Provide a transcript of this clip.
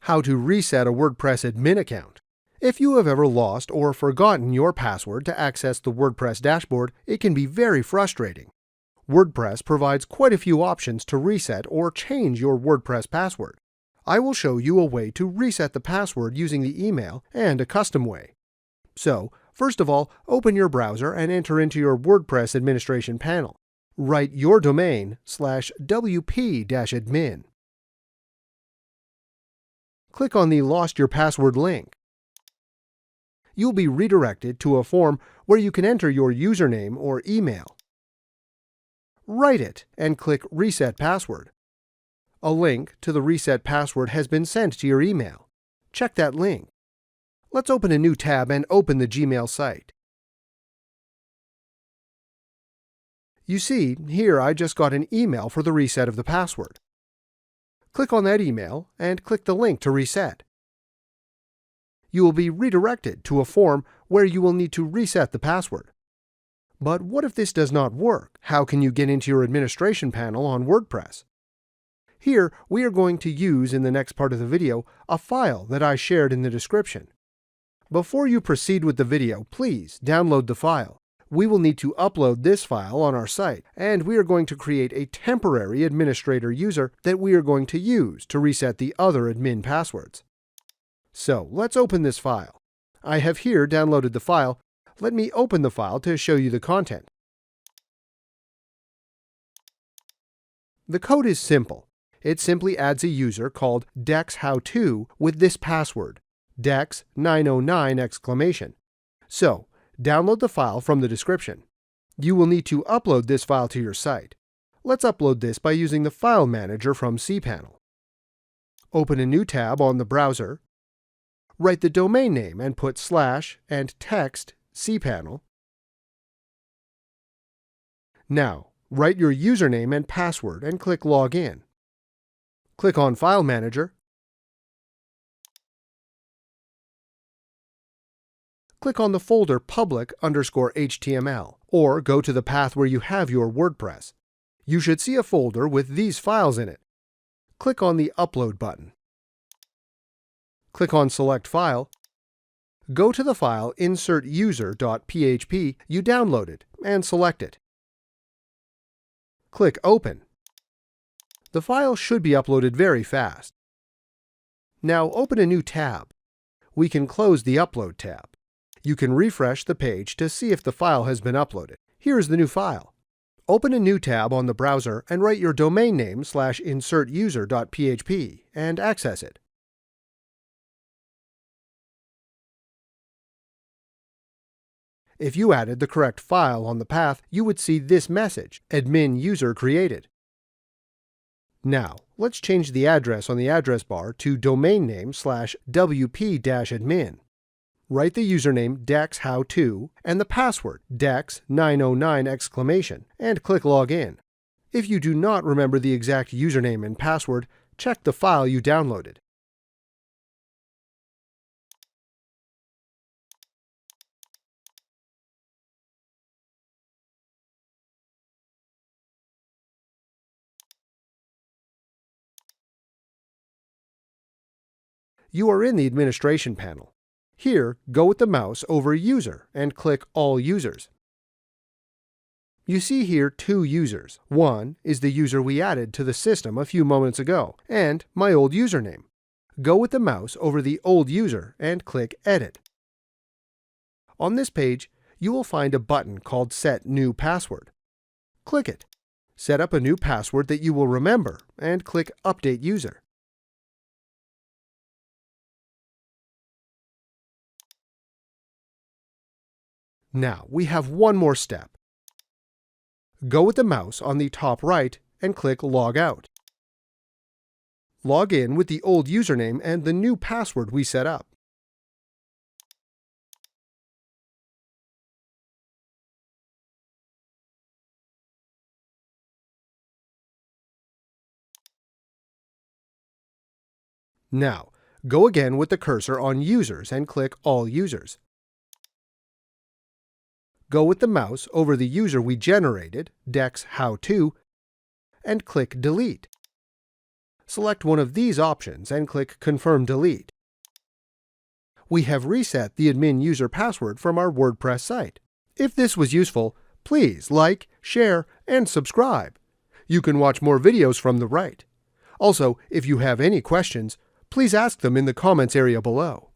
How to reset a WordPress admin account. If you have ever lost or forgotten your password to access the WordPress dashboard, it can be very frustrating. WordPress provides quite a few options to reset or change your WordPress password. I will show you a way to reset the password using the email and a custom way. So, first of all, open your browser and enter into your WordPress administration panel. Write your domain /wp-admin. Click on the Lost Your Password link. You'll be redirected to a form where you can enter your username or email. Write it and click Reset Password. A link to the reset password has been sent to your email. Check that link. Let's open a new tab and open the Gmail site. You see, here I just got an email for the reset of the password. Click on that email and click the link to reset. You will be redirected to a form where you will need to reset the password. But what if this does not work? How can you get into your administration panel on WordPress? Here, we are going to use in the next part of the video a file that I shared in the description. Before you proceed with the video, please download the file. We will need to upload this file on our site, and we are going to create a temporary administrator user that we are going to use to reset the other admin passwords. So, let's open this file. I have here downloaded the file. Let me open the file to show you the content. The code is simple. It simply adds a user called DexHowTo with this password, Dex909!! So, download the file from the description. You will need to upload this file to your site. Let's upload this by using the File Manager from cPanel. Open a new tab on the browser. Write the domain name and put / and text cPanel. Now, write your username and password and click Login. Click on File Manager. Click on the folder public_HTML, or go to the path where you have your WordPress. You should see a folder with these files in it. Click on the Upload button. Click on Select File. Go to the file insertuser.php you downloaded and select it. Click Open. The file should be uploaded very fast. Now open a new tab. We can close the Upload tab. You can refresh the page to see if the file has been uploaded. Here is the new file. Open a new tab on the browser and write your domain name /insertuser.php and access it. If you added the correct file on the path, you would see this message, Admin User Created. Now, let's change the address on the address bar to domain name /wp-admin. Write the username DexHowTo and the password Dex909!! and click Login. If you do not remember the exact username and password, check the file you downloaded. You are in the administration panel. Here, go with the mouse over User and click All Users. You see here two users. One is the user we added to the system a few moments ago, and my old username. Go with the mouse over the old user and click Edit. On this page, you will find a button called Set New Password. Click it. Set up a new password that you will remember and click Update User. Now, we have one more step. Go with the mouse on the top right and click Log Out. Log in with the old username and the new password we set up. Now, go again with the cursor on Users and click All Users. Go with the mouse over the user we generated, DexHowTo, and click Delete. Select one of these options and click Confirm Delete. We have reset the admin user password from our WordPress site. If this was useful, please like, share, and subscribe. You can watch more videos from the right. Also, if you have any questions, please ask them in the comments area below.